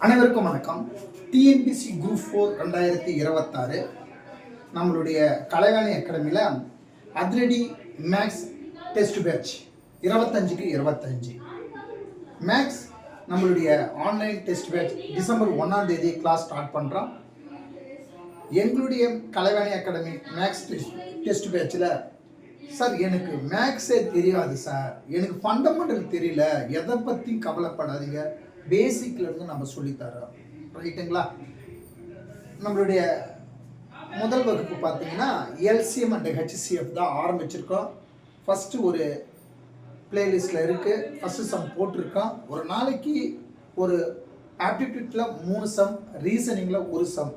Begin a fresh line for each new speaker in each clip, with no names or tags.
அனைவருக்கும் வணக்கம். TNPSC group 4 2026 நம்மளுடைய கலைவாணி அகாடமியில் அதிரடி மேக்ஸ் டெஸ்ட் பேட்ச் 25க்கு 25 மேக்ஸ் நம்மளுடைய ஆன்லைன் டெஸ்ட் பேட்ச் டிசம்பர் 1ஆம் தேதி கிளாஸ் ஸ்டார்ட் பண்ணுறோம். எங்களுடைய கலைவாணி அகாடமி மேக்ஸ் டெஸ்ட் பேட்சில் சார் எனக்கு மேக்ஸே தெரியாது சார், எனக்கு ஃபண்டமெண்டல் தெரியல, எதை பற்றி கவலைப்படாதீங்க, பேசிக்லேருந்து நம்ம சொல்லித்தரோம். ரைட்டுங்களா? நம்மளுடைய முதல் வகுப்பு பார்த்தீங்கன்னா எல்சிஎம் அண்ட் ஹெச்சிஎஃப் தான் ஆரம்பிச்சிருக்கோம். ஃபஸ்ட்டு ஒரு பிளேலிஸ்ட்டில் இருக்குது, ஃபஸ்ட்டு சம் போட்டிருக்கோம். ஒரு நாளைக்கு ஒரு ஆப்டிடியூட்டில் 3 சம், ரீசனிங்கில் 1 சம்.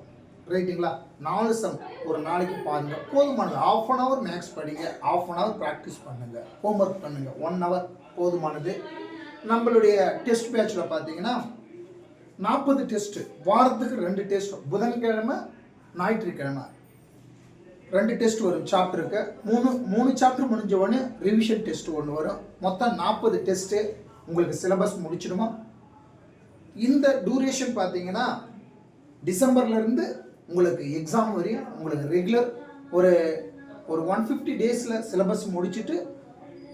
ரைட்டுங்களா? 4 சம் ஒரு நாளைக்கு பாருங்கள், போதுமானது. ½ அன் ஹவர் மேக்ஸ் படிங்க, ½ அன் ஹவர் ப்ராக்டிஸ் பண்ணுங்கள், ஹோம்ஒர்க் பண்ணுங்கள், 1 ஹவர் போதுமானது. நம்மளுடைய டெஸ்ட் பேட்சில் பார்த்தீங்கன்னா 40 டெஸ்ட்டு, வாரத்துக்கு 2 டெஸ்ட், புதன்கிழமை ஞாயிற்றுக்கிழமை 2 டெஸ்ட் வரும். சாப்டருக்கு மூணு சாப்டர் முடிஞ்ச உடனே ரிவிஷன் டெஸ்ட் ஒன்று வரும். மொத்தம் 40 டெஸ்ட்டு உங்களுக்கு சிலபஸ் முடிச்சிடுமா. இந்த டூரேஷன் பார்த்தீங்கன்னா டிசம்பர்லேருந்து உங்களுக்கு எக்ஸாம் வரையும் உங்களுக்கு ரெகுலர் ஒரு 150 டேஸில் சிலபஸ் முடிச்சுட்டு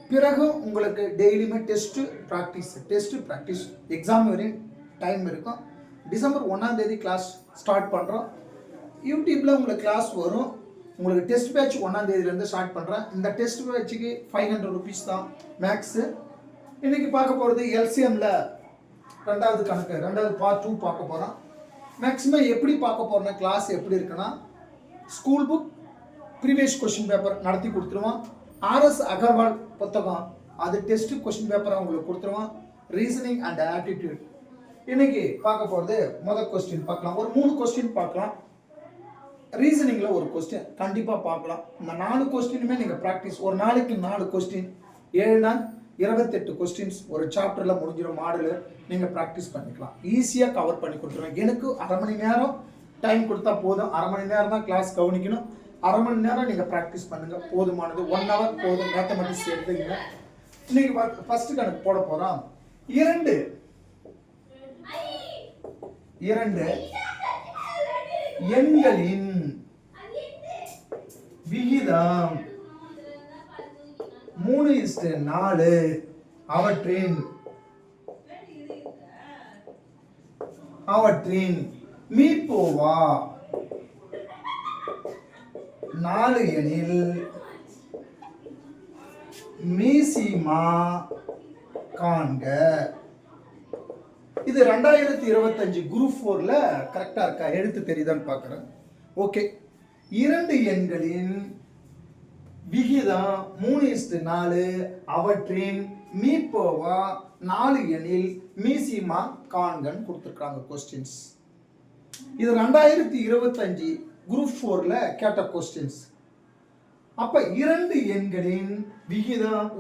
பிறகு உங்களுக்கு டெய்லியுமே டெஸ்ட்டு ப்ராக்டிஸ் எக்ஸாம் வரையும் டைம் இருக்கும். டிசம்பர் 1ஆம் தேதி கிளாஸ் ஸ்டார்ட் பண்ணுறோம். யூடியூப்பில் உங்களுக்கு கிளாஸ் வரும். உங்களுக்கு டெஸ்ட் பேட்ச் 1ஆம் தேதியிலேருந்து ஸ்டார்ட் பண்ணுறேன். இந்த டெஸ்ட் பேட்சுக்கு 500 ருபீஸ் தான் மேக்ஸு. இன்றைக்கி பார்க்க போகிறது எல்சிஎம்மில் 2வது கணக்கு, 2வது பார்ட் 2 பார்க்க போகிறோம். மேக்ஸிமம் எப்படி பார்க்க போகிறோன்னா, கிளாஸ் எப்படி இருக்குன்னா, school book previous question paper நடத்தி கொடுத்துருவோம். RS அகர்வால் புத்தகம் அது டெஸ்ட் கொஸ்டின் பேப்பரை உங்களுக்கு கொடுத்துருவோம். ரீசனிங் அண்ட் ஆப்டிடியூட் இன்னைக்கு பார்க்க போகிறது. முதல் கொஸ்டின் பார்க்கலாம், ஒரு 3 கொஸ்டின் பார்க்கலாம். ரீசனிங்கில் ஒரு கொஸ்டின் கண்டிப்பாக பார்க்கலாம். இந்த 4 கொஸ்டினுமே நீங்கள் ப்ராக்டிஸ், ஒரு நாளைக்கு 4 கொஸ்டின், 7 நாள் 28 கொஸ்டின்ஸ் ஒரு சாப்டரில் முடிஞ்சிடும். மாடலு நீங்கள் ப்ராக்டிஸ் பண்ணிக்கலாம், ஈஸியாக கவர் பண்ணி கொடுத்துருவேன். எனக்கு 1/2 மணி நேரம் டைம் கொடுத்தா போதும். 1/2 மணி நேரம் தான் கிளாஸ் கவனிக்கணும். 1/2 மணி நேரம் நீங்கள் ப்ராக்டிஸ் பண்ணுங்கள், போதுமானது. 1 ஹவர் போதும். மேத்தமெட்டிக்ஸ் எடுத்துக்கங்க. இன்னைக்கு ஃபர்ஸ்ட் கணக்கு போட போகிறோம். 2 எண்களின் விகிதம் 3:4 அவற்றின் மீப்போவா 4 எனில் மீசிமா காண்க. இது 2025 குரூப் 4ல கரெக்டாக இருக்கா, எழுத்து தெரியுதான்னு பார்க்குறேன். ஓகே, 2 எண்களின் விகிதம் 3:4 அவற்றின் மீப்போவா 4 எனில் மீசிமா காண்கன்னு கொடுத்துருக்காங்க கொஸ்டின்ஸ். இது 2025 குரூப் 4ல கேட்ட கொஸ்டின்ஸ். அப்ப 2 எண்களின் விகிதம்,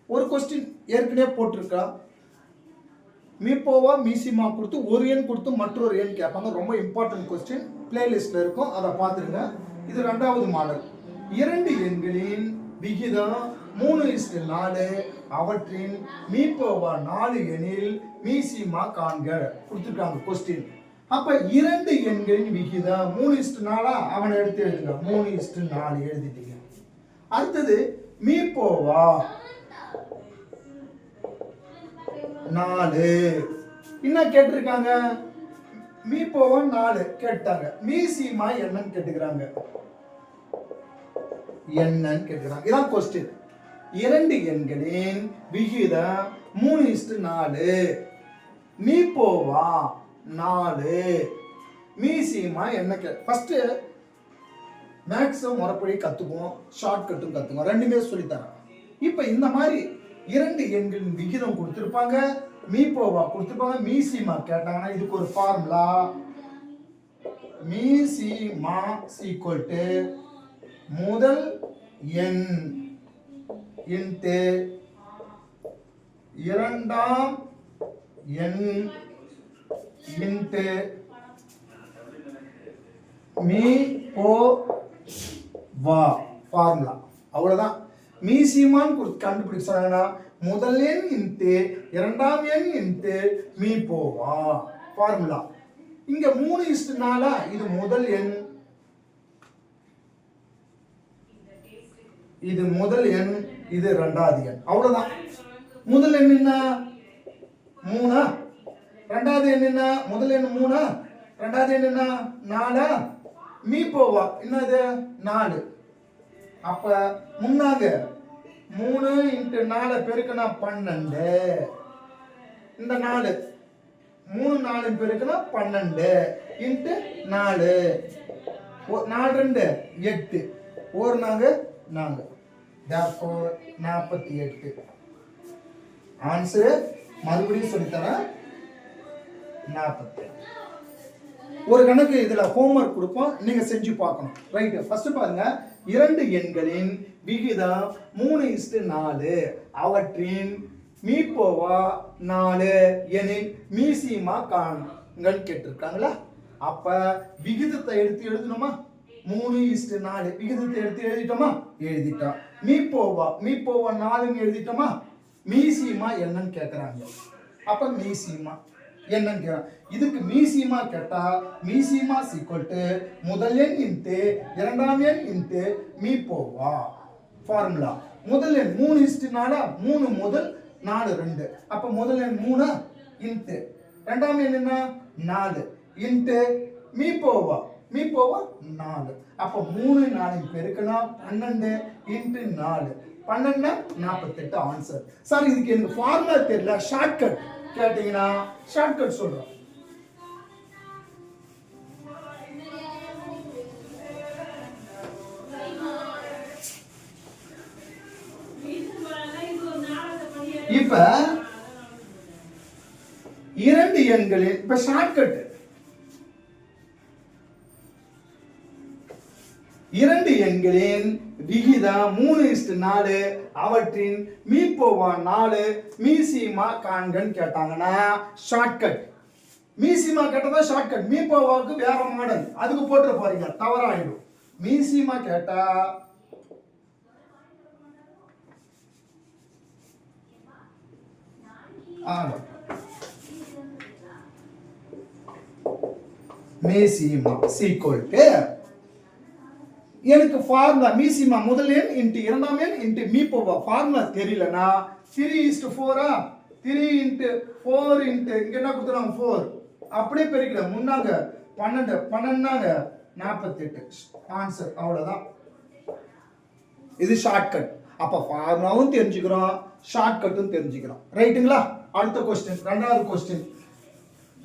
ஒரு கொஸ்டின் ஏற்கனவே போட்டிருக்கா, மீப்போவா மீசிமா கொடுத்து ஒரு எண் கொடுத்து மற்றொரு எண் கேட்பாங்க. ரொம்ப இம்பார்ட்டன்ட் கொஸ்டின், பிளேலிஸ்ட்ல இருக்கும், அதை பார்த்துருங்க. இது 2வது மாடல். 2 எண்களின் விகிதம் 3:4 அவற்றின் மீப்போவா 4 எனில் மீசிமா காண்க கொடுத்துருக்காங்க கொஸ்டின். அப்ப 2 எண்களின் விகிதம் 3:4 அவனை எடுத்து எழுதுங்க. 3:4 எழுதிட்டீங்க. அடுத்தது மீப்போவா 4 என்ன கேட்டிருக்காங்க, மீப்போவா 4 கேட்டாங்க. மீசிமா என்னன்னு கேட்டுக்கிறாங்க, என்னன்னு கேட்கிறாங்க. இதான் கொஸ்டின். 2 எண்களின் விகிதம் 3:4 மீப்போவா 4 மீசிமா என்ன ஃபர்ஸ்ட் மேக்ஸும் முறைப்படி கற்றுக்குவோம், ஷார்ட் கட்டும் கற்றுக்குவோம், ரெண்டுமே சொல்லித்தரேன். இப்போ இந்த மாதிரி 2 எண்களின் விகிதம் கொடுத்துருப்பாங்க, மீப்போவா கொடுத்துருப்பாங்க, மீசிமா கேட்டாங்கன்னா இதுக்கு ஒரு ஃபார்முலா. மீசிமா ஈக்குவல் டு முதல் எண் இன்ட்டு இரண்டாம் எண் இன்ட்டு மீப்போவா ஃபார்முலா. அவ்வளோதான். மீசிமான்னு கண்டுபிடிக்க சொன்னாங்கன்னா முதல் எண் இன்ட்டு இரண்டாம் எண் இன்ட்டு மீப்போவா ஃபார்முலா. இங்க 3:4 இது முதல் எண், இது முதல் எண், இது இரண்டாவது எண். அவ்வளவுதான். முதல் எண் என்ன 3, இரண்டாவது எண் என்ன முதல் எண் 3, இரண்டாவது எண் என்ன 4, மீ போவா என்னது 4. அப்ப முன்னாங்க 3 × 4 பெருக்குனா 12. இந்த 4 3 4 பெருக்குனா 12 × 4 4 2 8 ஒரு நாங்க 4 therefore 48. ஆன்சர் மறுபடியும் சொல்லித்தரேன் 48. ஒரு கணக்கு இதுல ஹோம்வொர்க் கொடுப்போம், நீங்க செஞ்சு பார்க்கணும். ரைட், ஃபர்ஸ்ட் பாருங்க. இரண்டு எண்களின் விகிதம் 3:4 அவற்றின் மீப்போவா 4 எனில் மீசிமா காண்கன்னு கேட்டிருக்காங்களா? அப்ப விகிதத்தை எடுத்து எழுதணுமா? 3:4 விகிதத்தை எடுத்து எழுதிட்டோமா? எழுதிட்டோம். மீப்போவா 4ன்னு எழுதிட்டோமா? மீசிமா என்னன்னு கேட்கறாங்க. அப்ப மீசிமா என்னன்னு கேட்கறாங்க. இதுக்கு மீசிமா கேட்டா மீசிமா முதல் எண் இன்ட்டு இரண்டாம் எண் இன்ட்டு மீப்போவா ஃபார்முலா. முதல் எண் 3:4 3 முதல் 4 2. அப்ப முதல் எண் 3 இன்ட்டு இரண்டாம் எண் என்ன 4 இன்ட்டு மீப்போவா 4. அப்ப 3 4 பெருக்கனா 12 இன்ட்டு 4 12 48 ஆன்சர். சார் இதுக்கு எனக்கு ஃபார்முலா தெரியல, ஷார்ட்கட் கேட்டீங்கன்னா ஷார்ட்கட் சொல்றோம். இப்ப இரண்டு எண்களில் இப்ப ஷார்ட்கட் இரண்டு எண்களின் விகிதம் 3:4 அவற்றின் மீப்போவா 4 மீசிமா காண்கன்னு கேட்டாங்கன்னா ஷார்ட்கட். மீசிமா கேட்டதா ஷார்ட்கட். மீப்போவாவுக்கு வேற மாடல், அதுக்கு போட்டு போறீங்க தவறாயிடும். மீசிமா கேட்டா மீசிமா சீக்வல் எனக்கு ஃபார்முலா மீசிமா முதல் எண் இன்ட்டு இரண்டாம் எண் இன்ட்டு மீப்போவா ஃபார்முலா தெரியலனா 3:4 3 × 4 இன்ட்டு இங்க என்ன கொடுத்துறாங்க 4 அப்படியே பெருக்கல முன்னாங்க 12 12 48 ஆன்சர். அவ்வளவுதான். இது ஷார்ட்கட். அப்ப ஃபார்முலாவும் தெரிஞ்சுக்கிறோம், ஷார்ட்கட்டும் தெரிஞ்சுக்கிறோம். ரைட்டுங்களா? அடுத்த क्वेश्चन, இரண்டாவது क्वेश्चन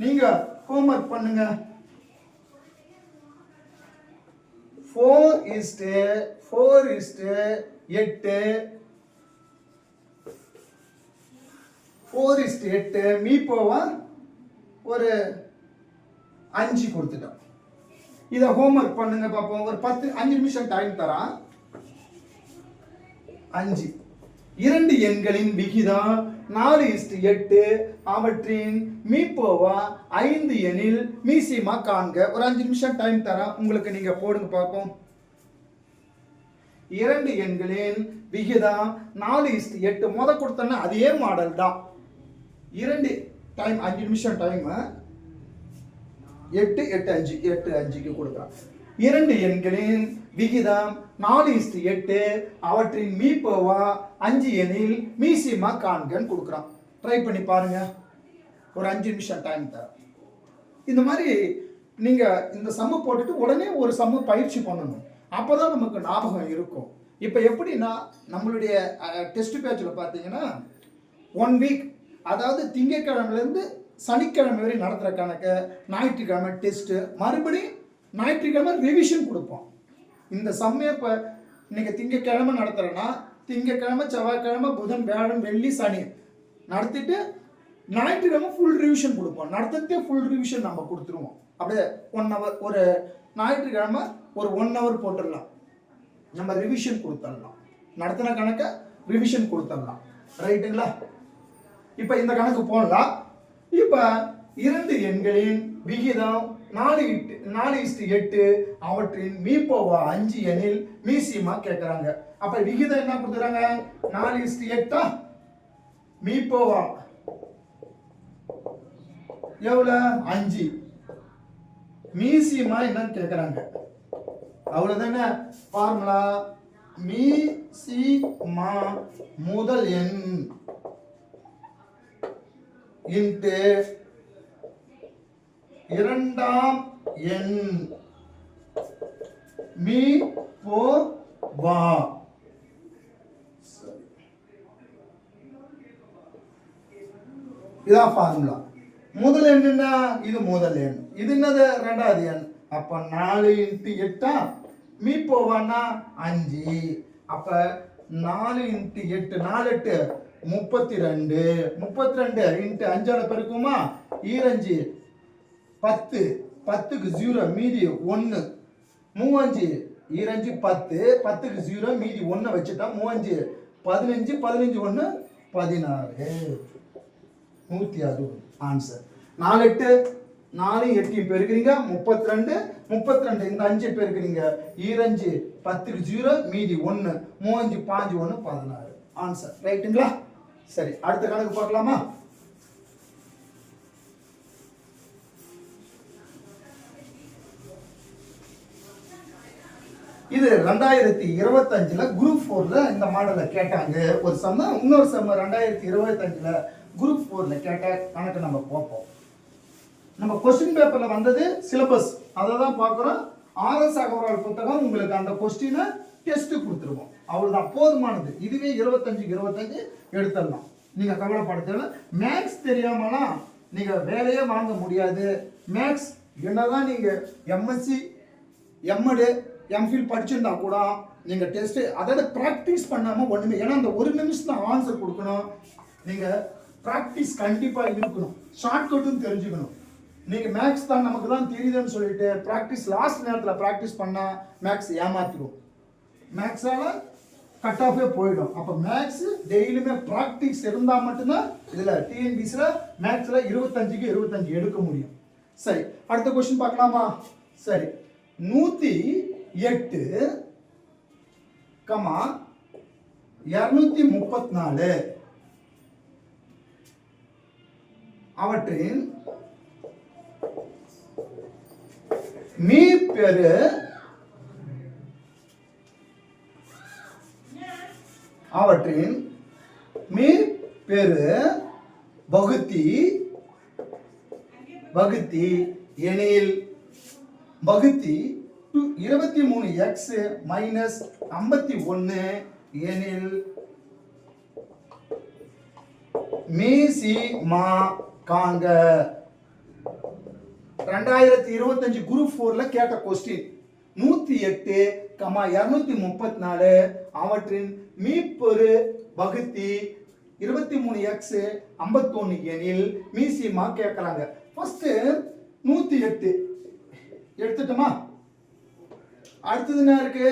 நீங்க ஹோம்வொர்க் பண்ணுங்க. 4:8 மீப்போவா ஒரு 5 கொடுத்துட்டோம். இத ஹோம்வொர்க் பண்ணுங்க பாப்போம். ஒரு 5 நிமிஷம் டைம் தரான். 5 இரண்டு எண்களின் விகிதம் 4:8 அவற்றின் மீப்போவா 5 எனில் மீசிமா காண்க. ஒரு 5 நிமிஷம் டைம் தரேன் உங்களுக்கு, நீங்க போடுங்க பார்ப்போம். இரண்டு எண்களின் விகிதம் 4:8 முத கொடுத்தோன்னா அதே மாடல் தான். இரண்டு டைம் 5 நிமிஷம் டைம் 8 8 5 8 5க்கு கொடுக்கலாம். இரண்டு எண்களின் விகிதம் 4:8 அவற்றின் மீப்போவா 5 எனில் மீசிமா காண்கன்னு கொடுக்குறான். ட்ரை பண்ணி பாருங்க. ஒரு 5 நிமிஷம் டைம் தரேன். இந்த மாதிரி நீங்க இந்த சம்மு போட்டுட்டு உடனே ஒரு சம்மு பயிற்சி பண்ணணும். அப்போதான் நமக்கு ஞாபகம் இருக்கும். இப்போ எப்படின்னா நம்மளுடைய டெஸ்ட் பேட்சில் பார்த்தீங்கன்னா 1 வீக், அதாவது திங்கட்கிழமையிலேருந்து சனிக்கிழமை வரை நடத்துகிற கணக்கு, ஞாயிற்றுக்கிழமை டெஸ்ட்டு, மறுபடியும் ஞாயிற்றுக்கிழமை ரிவிஷன் கொடுப்போம். இந்த சம்மையை இப்போ இன்னைக்கு திங்கட்கிழமை நடத்துகிறேன்னா திங்கட்கிழமை செவ்வாய்க்கிழமை புதன் வியாழன் வெள்ளி சனி நடத்திட்டு ஞாயிற்றுக்கிழமை ஃபுல் ரிவிஷன் கொடுப்போம். நடத்துறதே ஃபுல் ரிவிஷன் நம்ம கொடுத்துருவோம். அப்படியே 1 ஹவர், ஒரு ஞாயிற்றுக்கிழமை ஒரு 1 ஹவர் போட்டுடலாம், நம்ம ரிவிஷன் கொடுத்துடலாம். நடத்தின கணக்கை ரிவிஷன் கொடுத்துடலாம். ரைட்டுங்களா? இப்போ இந்த கணக்கு போடலாம். இப்போ இரண்டு எண்களின் விகிதம் 4:8 அவற்றின் மீப்போவா 5 எனில் மீசிமா கேட்குறாங்க. அப்ப விகிதம் என்ன கொடுக்குறாங்க? 4:8 மீப்போவா எவ்வளவு 5 மீசிமா என்னன்னு கேட்குறாங்க. அவ்வளோதானே ஃபார்முலா. மீசிமா முதல் எண் இன்ட்டு இரண்டாம் எண் மீ போ வா. இதான் ஃபார்முலா. முதல் எண்ணுன்னா இது முதல் எண், இது என்னது ரெண்டாவது எண். அப்ப 4 × 8 மீ போவான்னா 5. அப்ப 4 × 8 4 8 32. 32 × 5 பெருக்குமா 25 10. 10க்கு 0 மீதி 1. 35 25 10. 10க்கு 0 மீதி 1 வச்சுட்டா 35 15 15 1 16. 160 ஆன்சர். 4 8 4 8 பெருக்குறீங்க 32. 32 இந்த 5 பெருக்குறீங்க 25 10க்கு 0 மீதி 1 35 5 1 16 ஆன்சர். ரைட்டுங்களா? சரி, அடுத்த கணக்கு பார்க்கலாமா? இது 2025 குரூப் 4ல இந்த மாடலை கேட்டாங்க. ஒரு சம்ம இன்னொரு சம்ம 2025 குரூப் 4ல கேட்ட கணக்கு நம்ம பார்ப்போம். நம்ம கொஸ்டின் பேப்பர்ல வந்தது சிலபஸ், அதை தான் பார்க்குறோம். ஆர்எஸ் அகர்வால் புத்தகம் உங்களுக்கு அந்த கொஸ்டினை டெஸ்ட் கொடுத்துருவோம். அவ்வளோதான், போதுமானது. இதுவே 25க்கு 25 எடுத்துடலாம். நீங்கள் கவலைப்பட தேவை. மேக்ஸ் தெரியாமலாம் நீங்கள் வேலையே வாங்க முடியாது. மேக்ஸ் என்னதான் நீங்கள் எம்எஸ்சி எம்எடு எம்ஃபில் படிச்சிருந்தா கூட நீங்கள் டெஸ்ட்டு அதோட ப்ராக்டிஸ் பண்ணாமல் ஒன்றுமே. ஏன்னா அந்த ஒரு நிமிஷம் தான் ஆன்சர் கொடுக்கணும். நீங்கள் ப்ராக்டிஸ் கண்டிப்பாக இருக்கணும். ஷார்ட்கட்டும் தெரிஞ்சுக்கணும். நீங்கள் மேக்ஸ் தான் நமக்கு தான் தெரியுதுன்னு சொல்லிட்டு ப்ராக்டிஸ் லாஸ்ட் நேரத்தில் ப்ராக்டிஸ் பண்ணால் மேக்ஸ் ஏமாற்றிடும். மேக்ஸால் கட் ஆஃபே போயிடும். அப்போ மேக்ஸ் டெய்லியுமே ப்ராக்டிஸ் இருந்தால் மட்டும்தான் இதில் டிஎன்பிசியில் மேக்ஸில் 25க்கு 25 எடுக்க முடியும். சரி, அடுத்த கொஸ்டின் பார்க்கலாமா? சரி, 108, 234 அவற்றின் மீப்பெரு வகுத்தி எனில் வகுத்தி 23x மைனஸ் 51 எனில் மீசி மா காண்க. 2025 குரூப் 4ல கேட்ட கொஸ்டின். 108, 234 அவற்றின் மீப்பெரு வகுத்தி 23x 51 எனில் மீசிமா கேட்கறாங்க. ஃபர்ஸ்ட் 108 எடுத்துட்டோமா? அடுத்தது என்ன இருக்கு?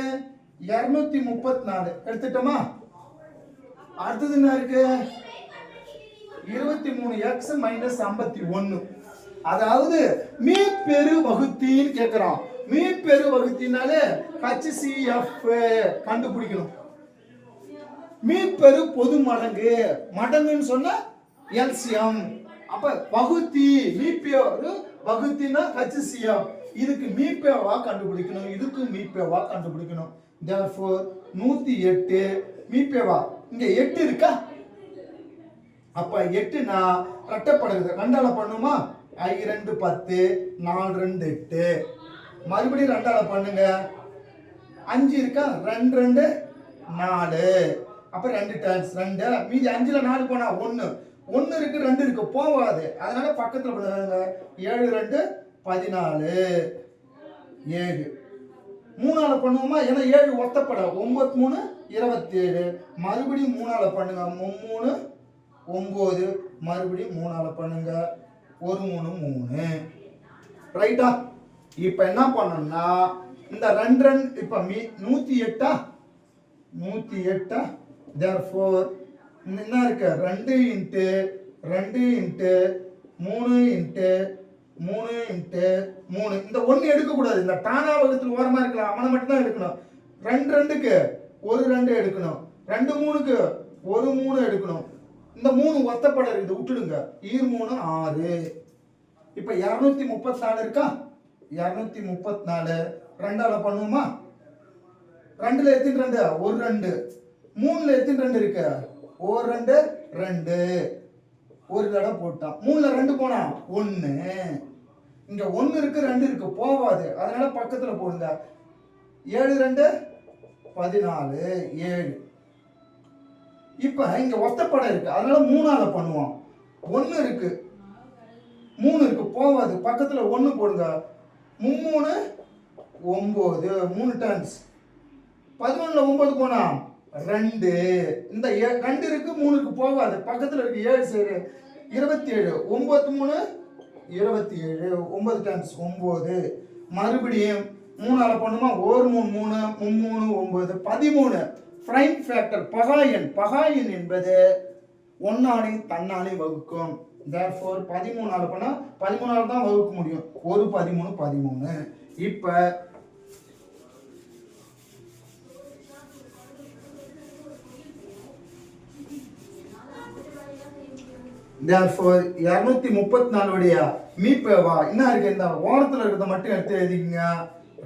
234 எடுத்துட்டோமா? அடுத்தது என்ன இருக்கு? 23x minus 51. அதாவது மீப்பெரு வகுத்தின்னு கேட்கிறோம். மீப்பெரு வகுத்தினாலே HCF கண்டுபிடிக்கணும். மீப்பெரு பொது மடங்கு, மடங்குன்னு சொன்னா எல்சியம். அப்ப வகுத்தி மீப்பெரு வகுத்தினா HCF. இதுக்கு மீப்பேவா கண்டுபிடிக்கணும், இதுக்கு மீப்பேவா கண்டுபிடிக்கணும். therefore 108 மீப்பேவா. இங்க 8 இருக்கா? அப்ப 8னா ரெட்டப்படுது. ரெண்டால பண்ணுமா? I 2 10 4 2 8. மறுபடியும் ரெண்டால பண்ணுங்க. 5 இருக்கா? 2 2 4. அப்ப 2 டைம்ஸ் 2 மீதி 5ல 4 போனா 1 1 இருக்கு 2 இருக்கு போவாது. அதனால பக்கத்துல பண்ணுங்க. 7 2 14 7. 3ஆல பண்ணுவோமா? ஏன்னா 7 ஒத்தப்பட 9 3 27. மறுபடியும் 3ஆல பண்ணுங்க. 3 9. மறுபடியும் 3ஆல பண்ணுங்க. 1 3 3. ரைட்டா? இப்போ என்ன பண்ணணும்னா இந்த 2 2 இப்போ 108 108 therefore என்ன இருக்கு? 2 இன்ட்டு 2 இன்ட்டு 3 இன்ட்டு 3 இன்ட்டு 3. இந்த 1 எடுக்கக்கூடாது. இந்த டானா வகுத்தில் ஓரமாக இருக்கலாம், அவனை மட்டும் தான் எடுக்கணும். 2 2க்கு 1 2 எடுக்கணும். 2 3க்கு 1 3 எடுக்கணும். இந்த 3 ஒத்தப்பட இருக்குது, விட்டுடுங்க. 3 6. இப்போ 234 இருக்கா? 234 ரெண்டால பண்ணுவோமா? 2ல எத்தனை ரெண்டு? ஒரு ரெண்டு. 3ல எத்தனை ரெண்டு இருக்கு? ஒரு ரெண்டு ரெண்டு. ஒரு தடவை போட்டான். 3ல 2 போனா 1. இங்க 1 இருக்கு 2 இருக்கு போவாது, அதனால பக்கத்துல போடுங்க. 7 2 14 7. இப்ப இங்க ஒத்தப்படை இருக்கு, அதனால 3ஆல பண்ணுவோம். 1 இருக்கு 3 இருக்கு போவாது, பக்கத்துல 1 போடுங்க. 3 9 3 டைம்ஸ் 11ல 9 போனா 2. இந்த 2 இருக்கு 3 இருக்கு போவாது, பக்கத்துல இருக்கு 7 சரி 27 9 3 27 9 டைம்ஸ் 9. மறுபடியும் 3ஆல பண்ணுமா? 1 3 3 3 9 13. பிரைம் ஃபேக்டர் பகாயன் என்பது 1ஆலே தன்னாலே வகுக்கும். therefore 13ஆல பண்ணா 13ஆல தான் வகுக்க முடியும். 1 13 13. இப்ப therefore 234 உடைய மீப்பேவா என்ன இருக்கு? இந்த ஓரத்துல இருக்கிறத மட்டும் எடுத்து எழுதிக்கங்க.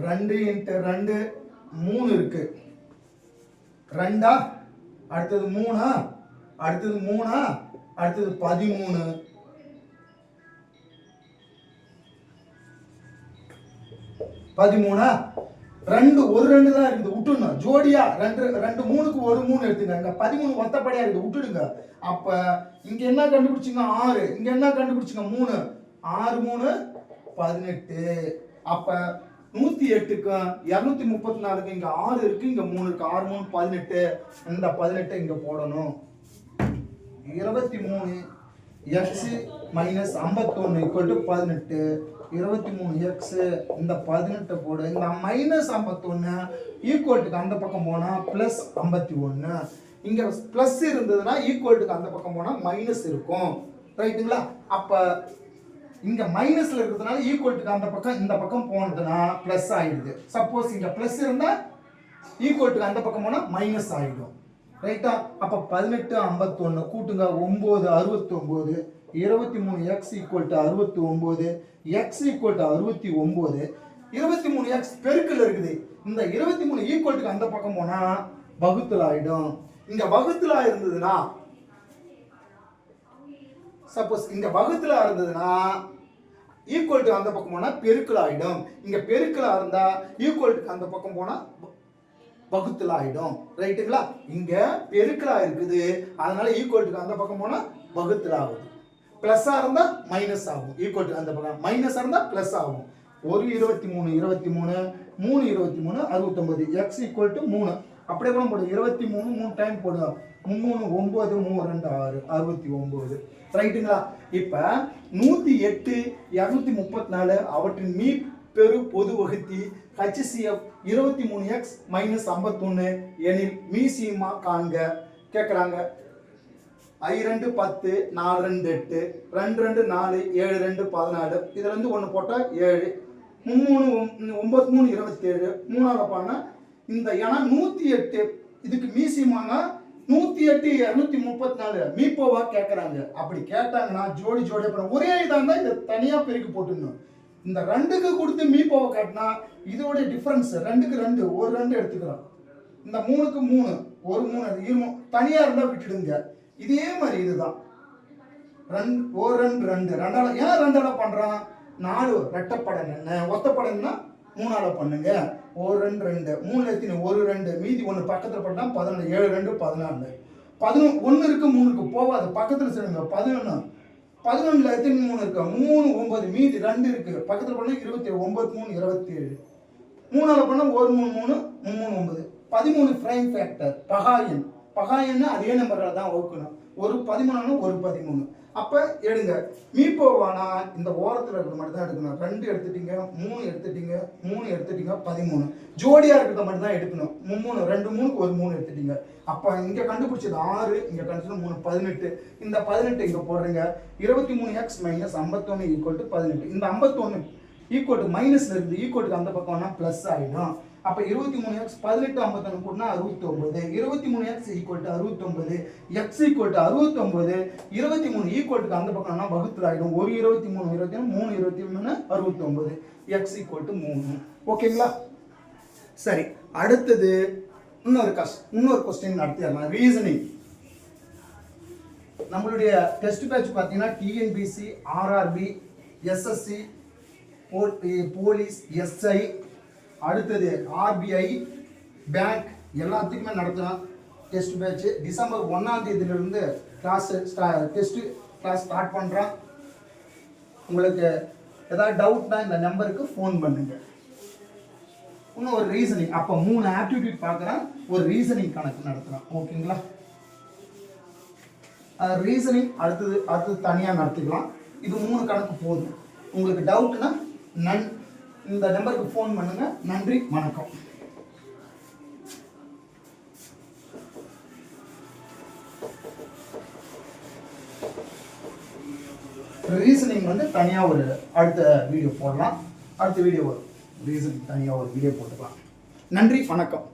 2 × 2 3 இருக்கு. 2 அடுத்தது 3 அடுத்தது 3 அடுத்தது 13. 13 2 ஒரு 2 தான் இருக்குது விட்டுணும். ஜோடியா 2 2 3க்கு ஒரு 3 எடுத்துங்க. 13 ஒத்தப்படையா இருக்குது விட்டுடுங்க. அப்ப இங்க என்ன கண்டுபிடிச்சிங்க? 6. இங்க என்ன கண்டுபிடிச்சிங்க? 3. 6 3 18. அப்ப 108க்கும் 234க்கும் இங்க 6 இருக்கு, இங்க 3 இருக்கு. 6 3 18. இந்த 18 இங்க போடணும். 23 x - 51 = 18. 23x இந்த 18 போடு. இந்த -51 ஈக்குவல்ட்டுக்கு அந்த பக்கம் போனா +51. இங்க பிளஸ் இருந்ததுன்னா ஈக்குவல்ட்டுக்கு அந்த பக்கம் போனா மைனஸ் இருக்கும். ரைட்டுங்களா? அப்ப இங்க மைனஸ்ல இருக்கிறதுனால ஈக்குவல்ட்டுக்கு அந்த பக்கம் இந்த பக்கம் போனதுன்னா பிளஸ் ஆயிடுது. சப்போஸ் இங்க பிளஸ் இருந்தா ஈக்குவல்ட்டுக்கு அந்த பக்கம் போனா மைனஸ் ஆயிடும். ரைட்டா? அப்ப 18 51 கூட்டுங்க. 9 69. 23x = 69. x = 69. 23x பெருக்கல் இருக்குது. இந்த 23 ஈக்குவல்ட்டுக்கு அந்த பக்கம் போனா வகுத்தல் ஆயிடும். இங்க வகுத்தலா இருந்ததுன்னா சப்போஸ் இங்க வகுத்தலா இருந்ததுன்னா ஈக்குவல்ட்டு அந்த பக்கம் போனா பெருக்கல் ஆயிடும். இங்க பெருக்கலா இருந்தா ஈக்குவல்ட்டுக்கு அந்த பக்கம் போனா வகுத்தல் ஆயிடும். ரைட்டுங்களா? இங்க பெருக்கலா இருக்குது, அதனால ஈக்குவல்ட்டுக்கு அந்த பக்கம் போனா வகுத்தல் ஆகுது. பிளஸ்ஸா இருந்தா மைனஸ் ஆகும். ஈக்குவல்ட்டுக்கு அந்த பக்கம் மைனஸா இருந்தா பிளஸ் ஆகும். 1 23 23 3 23 69. x = 3. அப்படியே கூட போடு. 23 3 டைம் போடுங்க. 3 9 3 2 6 69. ரைட்டுங்களா? இப்ப 108 234 அவற்றின் மீப்பெரு பொது வகுத்தி HCF 23x - 51 எனில் மீசிமா காண்க கேக்குறாங்க. I2 10 4 2 8 2 2 4 7 2 14. இதுல இருந்து 1 போட்டா 7 3 9 3 27. 3ஆல பண்ணா இந்த ஏன்னா 108 இதுக்கு மீசிமானா 108 234 மீப்போவா கேக்குறாங்க. அப்படி கேட்டாங்கன்னா ஜோடி ஜோடி அப்புறம் ஒரே இதா இருந்தா இத தனியா பெருக்கி போட்டுடணும். இந்த 2க்கு கொடுத்து மீப்போவா காட்டினா இதோட டிஃபரன்ஸ் 2க்கு 2 ஒரு 2 எடுத்துக்கிறோம். இந்த 3க்கு 3 ஒரு 3 தனியா இருந்தா விட்டுடுங்க. இதே மாதிரி இதுதான் 2 2 2 ரெண்டால ஏன் ரெண்டால பண்றான்? 4 ரெட்டப்படம் என்ன ஒத்தப்படம்னா 3ஆல பண்ணுங்க. 1 2 2 3ல எத்தனை? ஒரு 2 மீதி 1 பக்கத்துல பண்ணா 11 7 2 14. 1 இருக்கு 3 இருக்கு போவாது, பக்கத்துல சொல்லுங்க. 11 11ல எத்தனை 3 இருக்கு? 3 9 மீதி 2 இருக்கு, பக்கத்துல பண்ணா 27 9 3 27. 3ஆல பண்ணா 1 3 3 3 9. 13 பிரைம் ஃபேக்டர் பகாயன்னா அதே நம்பர்ல தான் வகுக்கணும். ஒரு 13 ஒரு 13. அப்ப எடுங்க. மீப்போவானா இந்த ஓரத்துல இருக்கிறது மட்டும் தான் எடுக்கணும். 2 எடுத்துட்டீங்க 3 எடுத்துட்டீங்க 3 எடுத்துட்டீங்க 13. ஜோடியா இருக்கிறத மட்டும் தான் எடுக்கணும். 3 2 3க்கு ஒரு 3 எடுத்துட்டீங்க. அப்ப இங்க கண்டுபிடிச்சது 6, இங்க கண்டுபிடிச்சது 3 18. இந்த 18 இங்க போடுறீங்க. 23x - 51 = 18. இந்த 51 ஈக்குவல் டு மைனஸ்ல இருந்து ஈக்குவலுக்கு அந்த பக்கம்னா பிளஸ் ஆயிடும். அப்போ 23x 18 51 கூட்டினா 69, 23x equal to 69, x equal to 69, 23 equal to அந்த பக்கம்னா வகுத்துல ஆகிடும். ஒரு 23 23 3 23 69, x ஈக்குவல் டு 3. ஓகேங்களா? சரி, அடுத்தது இன்னொரு கொஸ்டின் நடத்திடலாம். ரீசனிங். நம்மளுடைய டெஸ்ட் பேட்ச் பார்த்தீங்கன்னா TNPSC, RRB, SSC, police, SI, அடுத்தது ஆர்பிஐ, பேங்க் எல்லாத்துக்குமே நடத்துகிறோம் டெஸ்ட் பேட்ச். டிசம்பர் 1ஆம் தேதியிலிருந்து டெஸ்ட் கிளாஸ் ஸ்டார்ட் பண்ணுறோம். உங்களுக்கு ஏதாவது டவுட்னா இந்த நம்பருக்கு ஃபோன் பண்ணுங்க. இன்னும் ஒரு ரீசனிங், அப்போ 3 ஆப்டிடியூட் பார்க்குறேன், ஒரு ரீசனிங் கணக்கு நடத்துகிறோம். ஓகேங்களா? ரீசனிங் அடுத்தது தனியாக நடத்திக்கலாம். இது 3 கணக்கு போதும். உங்களுக்கு டவுட்னா இந்த நம்பருக்கு ஃபோன் பண்ணுங்க. நன்றி, வணக்கம். ரீசனிங் தனியாக ஒரு அடுத்த வீடியோ போடலாம். அடுத்த வீடியோ வரும். ரீசனிங் தனியாக ஒரு வீடியோ போட்டுக்கலாம். நன்றி, வணக்கம்.